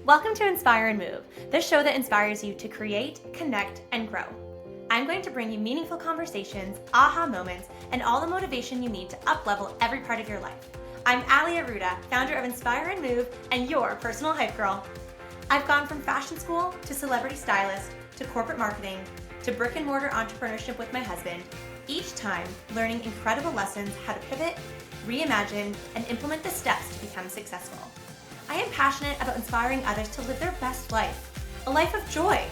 Welcome to Inspire and Move, the show that inspires you to create, connect, and grow. I'm going to bring you meaningful conversations, aha moments, and all the motivation you need to up-level every part of your life. I'm Ali Aruda, founder of Inspire and Move, and your personal hype girl. I've gone from fashion school to celebrity stylist to corporate marketing to brick and mortar entrepreneurship with my husband, each time learning incredible lessons how to pivot, reimagine, and implement the steps to become successful. I am passionate about inspiring others to live their best life, a life of joy.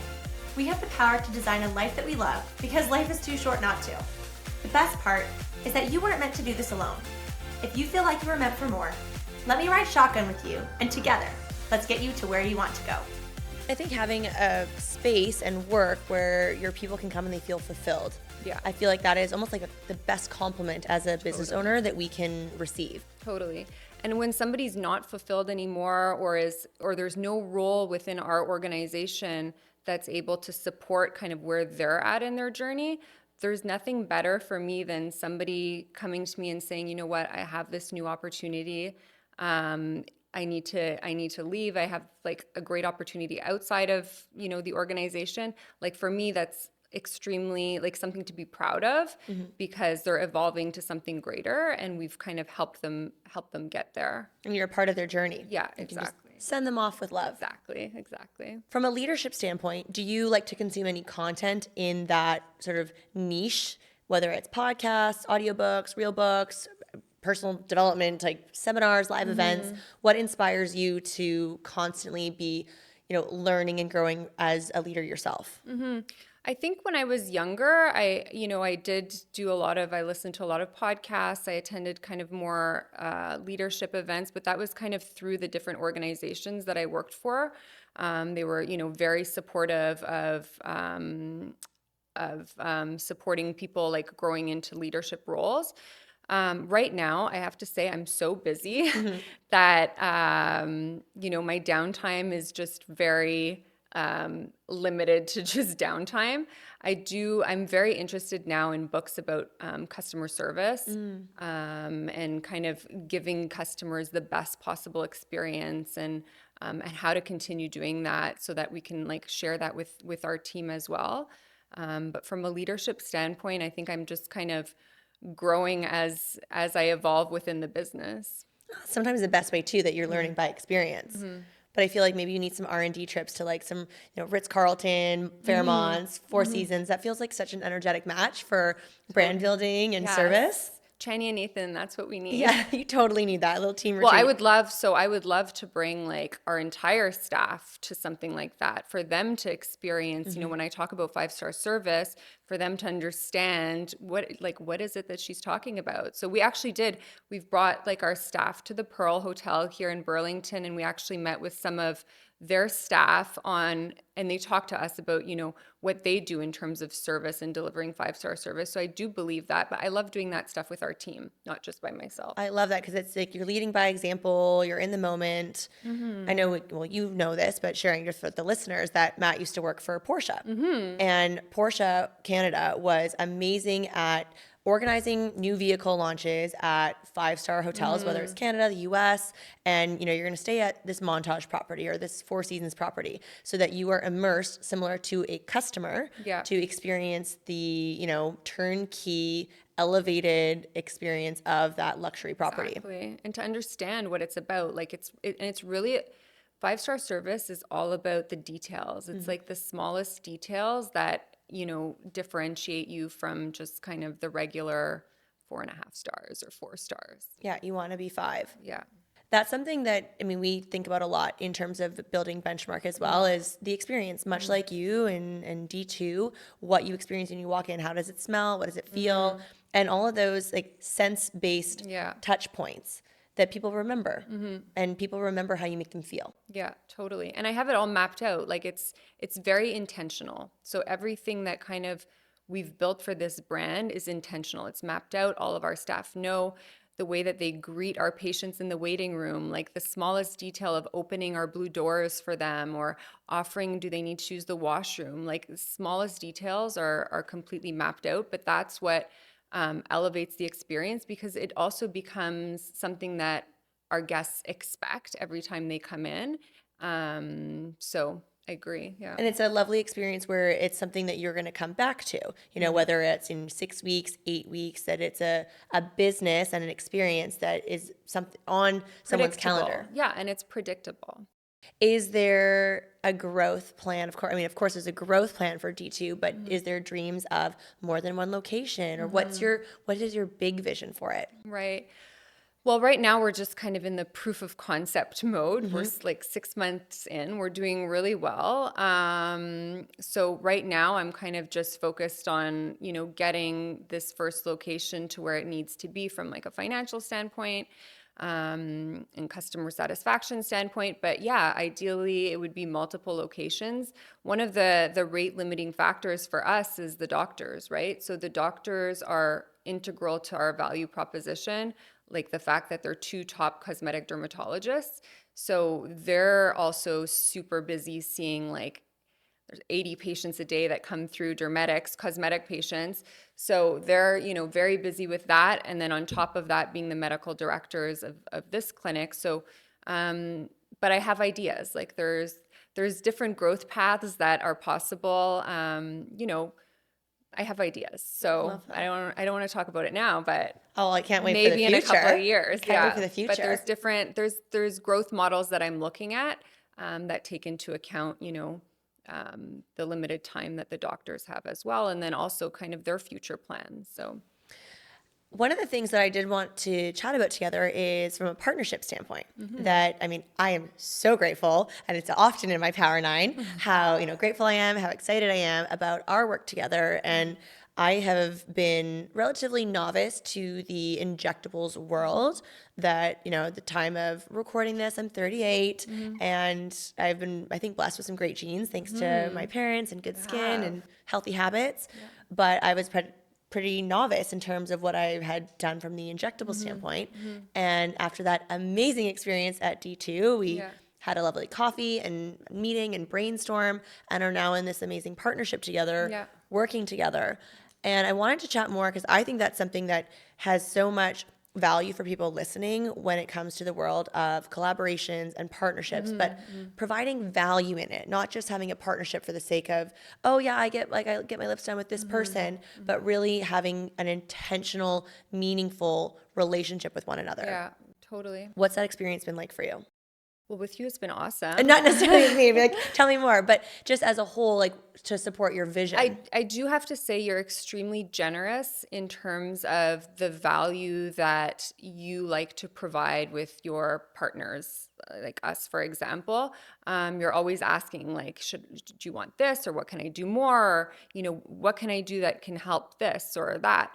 We have the power to design a life that we love because life is too short not to. The best part is that you weren't meant to do this alone. If you feel like you were meant for more, let me ride shotgun with you, and together, let's get you to where you want to go. I think having a space and work where your people can come and they feel fulfilled. Yeah. I feel like that is almost like the best compliment as a business owner that we can receive. Totally. And when somebody's not fulfilled anymore or there's no role within our organization that's able to support kind of where they're at in their journey, there's nothing better for me than somebody coming to me and saying, you know what, I have this new opportunity. I need to leave. I have like a great opportunity outside of, the organization. Like for me, that's extremely like something to be proud of because they're evolving to something greater and we've kind of helped them get there. And you're a part of their journey. Yeah, You can exactly. just send them off with love. Exactly. From a leadership standpoint, do you like to consume any content in that sort of niche, whether it's podcasts, audiobooks, real books, personal development, like seminars, live events? What inspires you to constantly be, learning and growing as a leader yourself? I think when I was younger, I listened to a lot of podcasts. I attended kind of more leadership events, but that was kind of through the different organizations that I worked for. They were, very supportive of supporting people like growing into leadership roles. Right now, I have to say I'm so busy that, my downtime is just very limited to just downtime. I'm very interested now in books about customer service and kind of giving customers the best possible experience and how to continue doing that so that we can like share that with our team as well. But from a leadership standpoint, I think I'm just kind of growing as I evolve within the business. Sometimes the best way too that you're learning by experience. But I feel like maybe you need some R&D trips to like some, Ritz-Carlton, Fairmonts, Four Seasons. That feels like such an energetic match for brand building and service. Chani and Nathan, that's what we need. Yeah, you totally need that little team retreat. Well, I would love to bring like our entire staff to something like that for them to experience, when I talk about 5-star service, for them to understand what is it that she's talking about. So we've brought like our staff to the Pearl Hotel here in Burlington, and we actually met with some of their staff and they talk to us about, what they do in terms of service and delivering 5-star service. So I do believe that, but I love doing that stuff with our team, not just by myself. I love that because it's like you're leading by example, you're in the moment. I know, you know this, but sharing just with the listeners that Matt used to work for Porsche. And Porsche Canada was amazing at organizing new vehicle launches at 5-star hotels, whether it's Canada, the US, and you're going to stay at this Montage property or this Four Seasons property so that you are immersed similar to a customer to experience the, turnkey elevated experience of that luxury property. Exactly. And to understand what it's about, like it's really 5-star service is all about the details. It's like the smallest details that differentiate you from just kind of the regular 4.5 stars or 4 stars. Yeah, you want to be 5. Yeah. That's something that, we think about a lot in terms of building benchmark as well, is the experience, much like you and D2, what you experience when you walk in. How does it smell? What does it feel? And all of those like sense-based touch points that people remember, and people remember how you make them feel. Yeah, totally. And I have it all mapped out. Like it's very intentional. So everything that kind of we've built for this brand is intentional. It's mapped out. All of our staff know the way that they greet our patients in the waiting room, like the smallest detail of opening our blue doors for them or offering, do they need to use the washroom? Like the smallest details are completely mapped out, but that's what elevates the experience because it also becomes something that our guests expect every time they come in. So I agree. Yeah. And it's a lovely experience where it's something that you're going to come back to, whether it's in 6 weeks, 8 weeks, that it's a business and an experience that is something on someone's calendar. Yeah, and it's predictable. Is there a growth plan? Of course, there's a growth plan for D2, but is there dreams of more than one location, or what is your big vision for it? Right. Well, right now we're just kind of in the proof of concept mode. We're like 6 months in. We're doing really well. So right now I'm kind of just focused on, getting this first location to where it needs to be from like a financial standpoint, and customer satisfaction standpoint. But yeah, ideally it would be multiple locations. One of the rate limiting factors for us is the doctors, right? So the doctors are integral to our value proposition, like the fact that they're 2 top cosmetic dermatologists. So they're also super busy seeing like there's 80 patients a day that come through Dermetics, cosmetic patients. So they're, very busy with that. And then on top of that, being the medical directors of this clinic. So, but I have ideas. Like there's different growth paths that are possible. I have ideas. So I don't want to talk about it now, but I can't wait for the future. Maybe in a couple of years. Can't wait for the future. But there's growth models that I'm looking at that take into account, the limited time that the doctors have as well, and then also kind of their future plans. So one of the things that I did want to chat about together is from a partnership standpoint that, I am so grateful, and it's often in my Power 9, how, grateful I am, how excited I am about our work together. And I have been relatively novice to the injectables world that, at the time of recording this, I'm 38, and I've been, I think, blessed with some great genes thanks to my parents and good skin and healthy habits. Yeah. But I was pretty novice in terms of what I had done from the injectable standpoint. And after that amazing experience at D2, we had a lovely coffee and meeting and brainstorm, and are now in this amazing partnership together, working together. And I wanted to chat more because I think that's something that has so much value for people listening when it comes to the world of collaborations and partnerships, but providing value in it, not just having a partnership for the sake of, oh yeah, I get my lips done with this person, but really having an intentional, meaningful relationship with one another. Yeah, totally. What's that experience been like for you? Well, with you, it's been awesome. And not necessarily with me, but tell me more, but just as a whole, like to support your vision. I do have to say you're extremely generous in terms of the value that you like to provide with your partners, like us, for example. You're always asking like, do you want this, or what can I do more? Or, what can I do that can help this or that?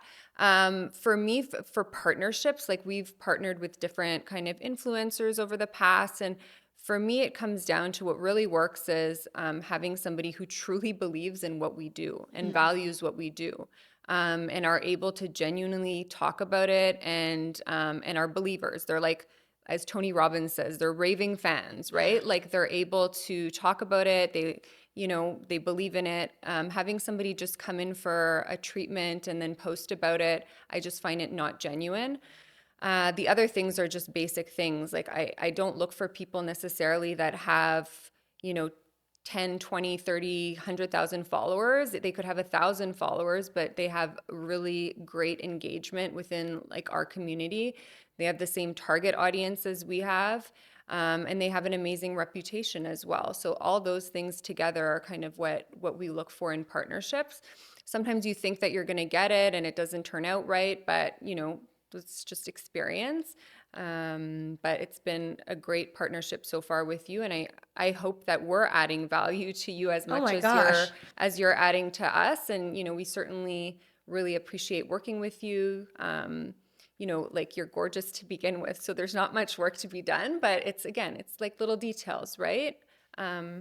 For me, for partnerships, like we've partnered with different kind of influencers over the past, and for me, it comes down to what really works is having somebody who truly believes in what we do and values what we do, and are able to genuinely talk about it, and are believers. They're like, as Tony Robbins says, they're raving fans, right? Like they're able to talk about it. They believe in it. Having somebody just come in for a treatment and then post about it, I just find it not genuine. The other things are just basic things. Like I don't look for people necessarily that have, 10, 20, 30, 100,000 followers. They could have 1,000 followers, but they have really great engagement within like our community. They have the same target audience as we have. And they have an amazing reputation as well. So all those things together are kind of what we look for in partnerships. Sometimes you think that you're going to get it and it doesn't turn out right, but it's just experience. But it's been a great partnership so far with you, and I hope that we're adding value to you as much as you're adding to us. And we certainly really appreciate working with you. Like you're gorgeous to begin with, so there's not much work to be done, but it's like little details, right?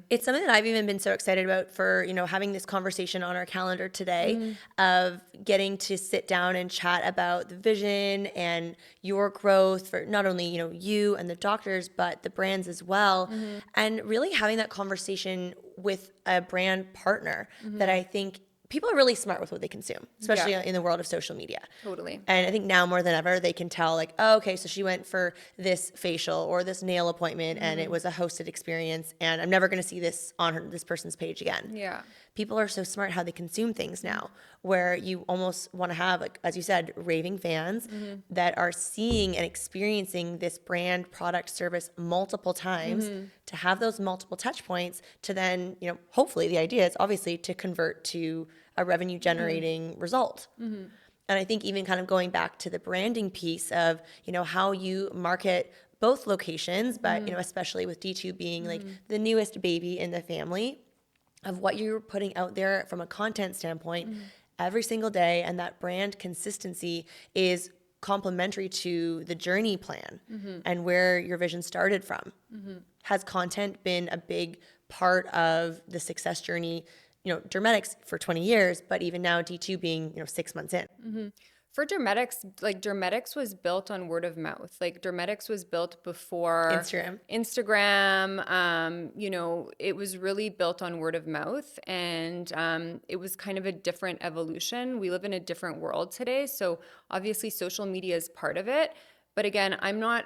It's something that I've even been so excited about for, having this conversation on our calendar today, of getting to sit down and chat about the vision and your growth for not only, you and the doctors, but the brands as well. And really having that conversation with a brand partner that I think people are really smart with what they consume, especially Yeah. in the world of social media. Totally. And I think now more than ever, they can tell like, oh, okay, so she went for this facial or this nail appointment and it was a hosted experience and I'm never going to see this on this person's page again. Yeah. People are so smart how they consume things now, where you almost want to have, like, as you said, raving fans that are seeing and experiencing this brand, product, service multiple times to have those multiple touch points to then, hopefully the idea is obviously to convert to a revenue generating result. And I think even kind of going back to the branding piece of, how you market both locations, but, especially with D2 being like the newest baby in the family, of what you're putting out there from a content standpoint every single day, and that brand consistency is complementary to the journey plan and where your vision started from. Has content been a big part of the success journey? Dermetics for 20 years, but even now D2 being 6 months in. For Dermetics, like Dermetics was built on word of mouth. Like Dermetics was built before Instagram. It was really built on word of mouth, and it was kind of a different evolution. We live in a different world today, so obviously social media is part of it. But again, I'm not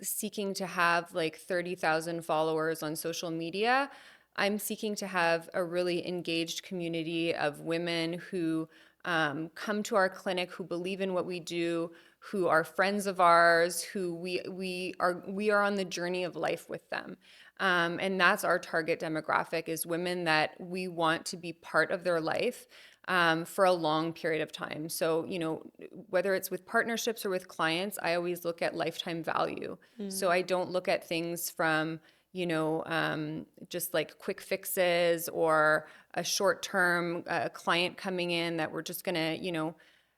seeking to have like 30,000 followers on social media. I'm seeking to have a really engaged community of women who come to our clinic, who believe in what we do, who are friends of ours, who we are on the journey of life with them. And that's our target demographic, is women that we want to be part of their life for a long period of time. So, whether it's with partnerships or with clients, I always look at lifetime value. So I don't look at things from just like quick fixes or a short-term client coming in that we're just going to,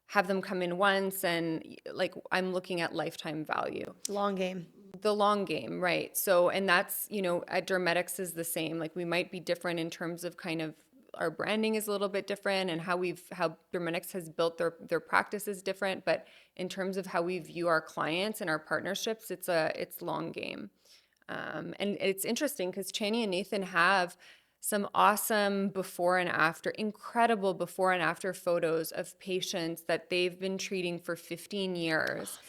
have them come in once. And like, I'm looking at lifetime value. Long game. The long game, right. So, and that's, at Dermetics is the same. Like, we might be different in terms of kind of our branding is a little bit different, and how Dermetics has built their practice is different. But in terms of how we view our clients and our partnerships, it's long game. And it's interesting because Chani and Nathan have some awesome incredible before and after photos of patients that they've been treating for 15 years.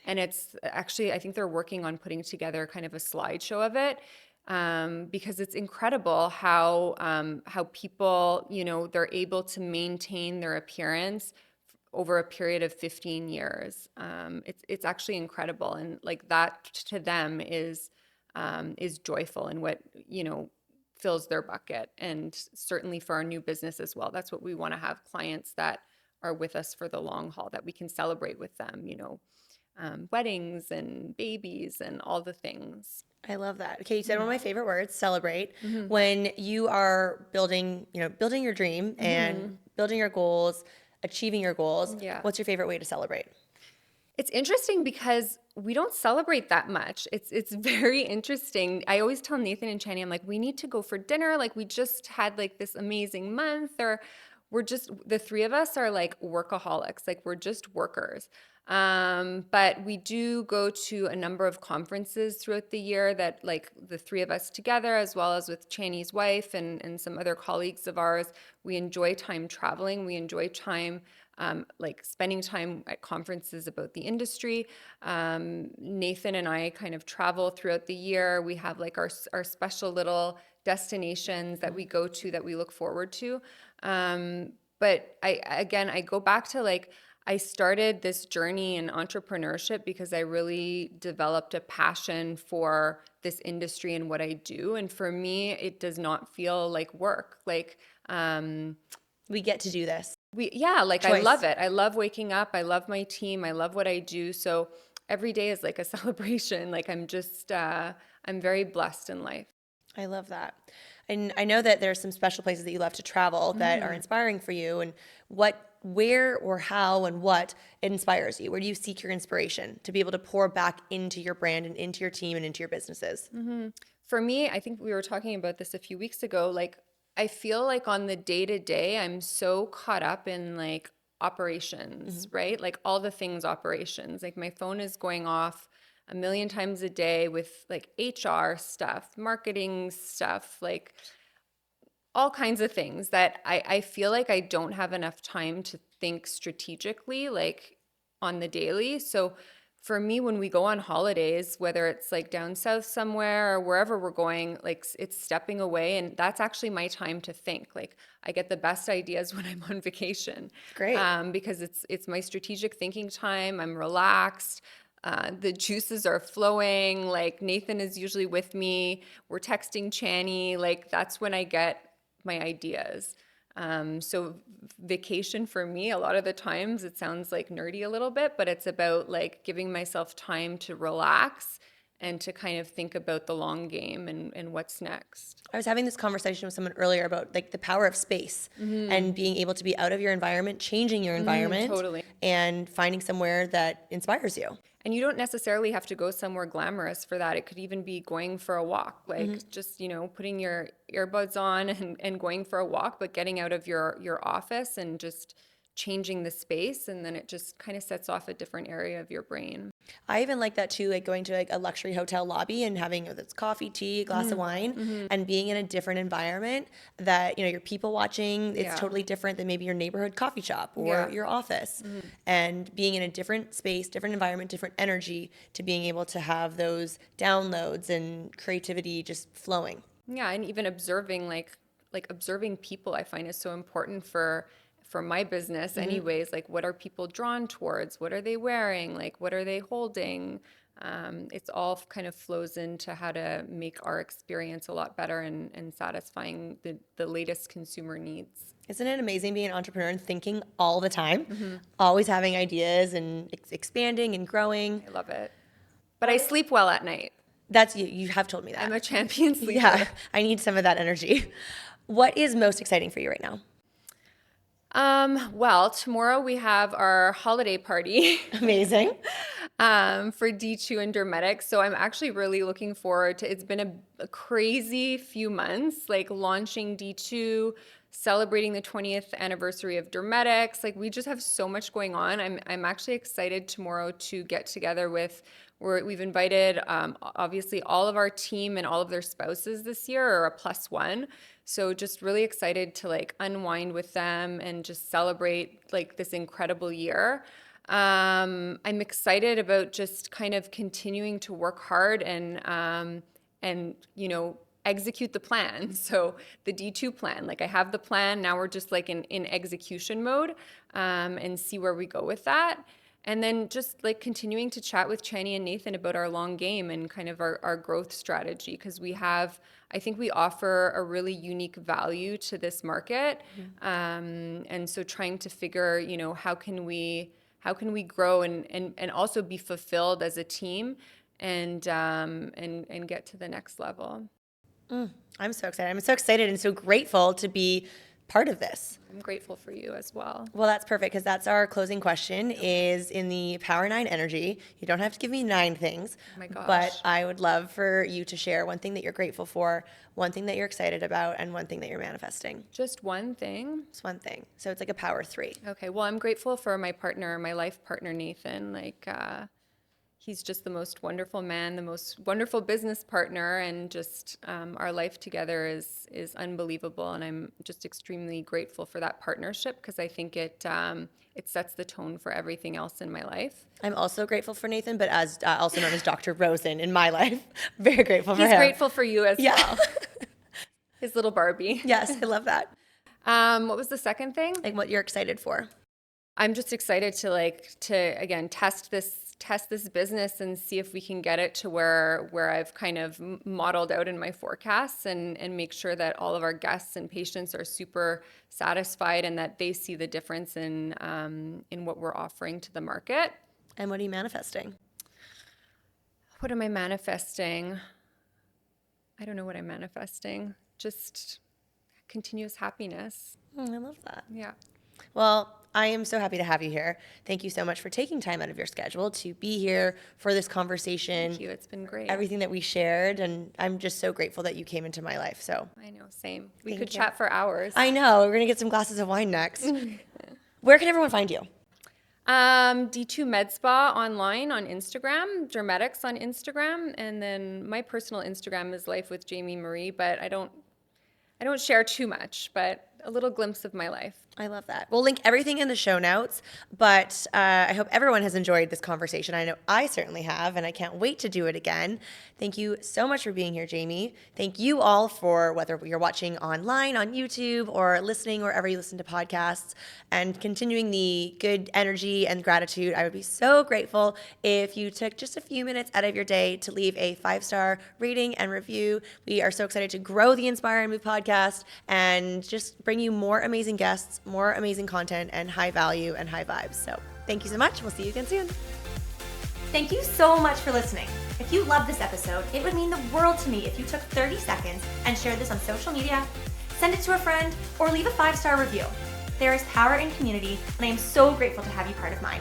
And it's actually, I think they're working on putting together kind of a slideshow of it, because it's incredible how people, they're able to maintain their appearance over a period of 15 years. It's actually incredible. And like that to them is joyful and what, fills their bucket. And certainly for our new business as well, that's what we want to have, clients that are with us for the long haul, that we can celebrate with them, weddings and babies and all the things. I love that. Okay, you said one of my favorite words, celebrate. When you are building your dream and building your goals, achieving your goals, what's your favorite way to celebrate? It's interesting because we don't celebrate that much. It's very interesting. I always tell Nathan and Chani, I'm like, we need to go for dinner. Like, we just had like this amazing month, or the three of us are like workaholics. Like, we're just workers. But we do go to a number of conferences throughout the year that, like, the three of us together, as well as with Chani's wife and some other colleagues of ours. We enjoy time traveling. We enjoy time like spending time at conferences about the industry. Nathan and I kind of travel throughout the year. We have like our special little destinations that we go to that we look forward to. But I go back to like, I started this journey in entrepreneurship because I really developed a passion for this industry and what I do. And for me, it does not feel like work. Like, we get to do this. Like, Choice. I love it. I love waking up. I love my team. I love what I do. So every day is like a celebration. Like, I'm very blessed in life. I love that. And I know that there's some special places that you love to travel that are inspiring for you. And where or how and what inspires you? Where do you seek your inspiration to be able to pour back into your brand and into your team and into your businesses? For me, I think we were talking about this a few weeks ago. Like, I feel like on the day-to-day, I'm so caught up in like operations, right? Like all the things operations. Like, my phone is going off a million times a day with like HR stuff, marketing stuff, like all kinds of things that I feel like I don't have enough time to think strategically, like on the daily. So for me, when we go on holidays, whether it's like down south somewhere or wherever we're going, like it's stepping away, and that's actually my time to think. Like I get the best ideas when I'm on vacation, Great. because it's my strategic thinking time. I'm relaxed. The juices are flowing. Like Nathan is usually with me. We're texting Channy. Like that's when I get my ideas. So vacation for me, a lot of the times it sounds like nerdy a little bit, but it's about like giving myself time to relax and to kind of think about the long game and what's next. I was having this conversation with someone earlier about like the power of space and being able to be out of your environment, changing your environment, totally. and finding somewhere that inspires you. And you don't necessarily have to go somewhere glamorous for that. It could even be going for a walk, like just, putting your earbuds on and going for a walk, but getting out of your office and just changing the space. And then it just kind of sets off a different area of your brain. I even like that too, like going to like a luxury hotel lobby and having this coffee, tea, glass of wine, and being in a different environment that, you're people watching. It's totally different than maybe your neighborhood coffee shop or your office. And being in a different space, different environment, different energy to being able to have those downloads and creativity just flowing. Yeah, and even observing like observing people I find is so important for my business anyways. Like what are people drawn towards? What are they wearing? Like what are they holding? It's all kind of flows into how to make our experience a lot better and satisfying the latest consumer needs. Isn't it amazing being an entrepreneur and thinking all the time, always having ideas and expanding and growing? I love it. But I sleep well at night. That's you. You have told me that. I'm a champion sleeper. Yeah, I need some of that energy. What is most exciting for you right now? Well, tomorrow we have our holiday party. Amazing. For D2 and Dermetics. So I'm actually really looking forward to, it's been a crazy few months, like launching D2, celebrating the 20th anniversary of Dermetics. Like we just have so much going on. I'm actually excited tomorrow to get together with, we've invited obviously all of our team and all of their spouses this year, or a +1. So just really excited to like unwind with them and just celebrate like this incredible year. I'm excited about just kind of continuing to work hard and execute the plan. So the D2 plan, like I have the plan, now we're just like in execution mode, and see where we go with that. And then just like continuing to chat with Channy and Nathan about our long game and kind of our growth strategy, because I think we offer a really unique value to this market. And so trying to figure, how can we grow and also be fulfilled as a team and get to the next level. I'm so excited. I'm so excited and so grateful to be part of this. I'm grateful for you as well. Well, that's perfect, because that's our closing question is in the Power 9 energy. You don't have to give me 9 things, Oh my gosh. but I would love for you to share one thing that you're grateful for, one thing that you're excited about, and one thing that you're manifesting. Just one thing. Just one thing. So it's like a Power 3. Okay, well, I'm grateful for my partner, my life partner, Nathan. Like, he's just the most wonderful man, the most wonderful business partner, and just our life together is unbelievable. And I'm just extremely grateful for that partnership, because I think it sets the tone for everything else in my life. I'm also grateful for Nathan, but as also known as Dr. Rosen in my life. Very grateful for him. He's grateful for you as Yeah. well. His little Barbie. Yes, I love that. What was the second thing? Like what you're excited for. I'm just excited to again test this business and see if we can get it to where I've kind of modeled out in my forecasts, and make sure that all of our guests and patients are super satisfied and that they see the difference in what we're offering to the market. And what are you manifesting? What am I manifesting? I don't know what I'm manifesting. Just continuous happiness. I love that. Yeah. Well, I am so happy to have you here. Thank you so much for taking time out of your schedule to be here for this conversation. Thank you. It's been great. Everything that we shared, and I'm just so grateful that you came into my life. So I know, same. We Thank could you. chat for hours. I know we're gonna get some glasses of wine next. Where can everyone find you? D2 Med Spa online on Instagram, Dermetics on Instagram, and then my personal Instagram is Life with Jamie Marie, but I don't I don't share too much, but a little glimpse of my life. I love that. We'll link everything in the show notes, but I hope everyone has enjoyed this conversation. I know I certainly have, and I can't wait to do it again. Thank you so much for being here, Jamie. Thank you all for whether you're watching online on YouTube or listening wherever you listen to podcasts and continuing the good energy and gratitude. I would be so grateful if you took just a few minutes out of your day to leave a 5-star rating and review. We are so excited to grow the Inspire and Move podcast and just bring you more amazing guests, more amazing content, and high value and high vibes. So thank you so much. We'll see you again soon. Thank you so much for listening. If you loved this episode, it would mean the world to me if you took 30 seconds and shared this on social media, send it to a friend, or leave a 5-star review. There is power in community, and I am so grateful to have you part of mine.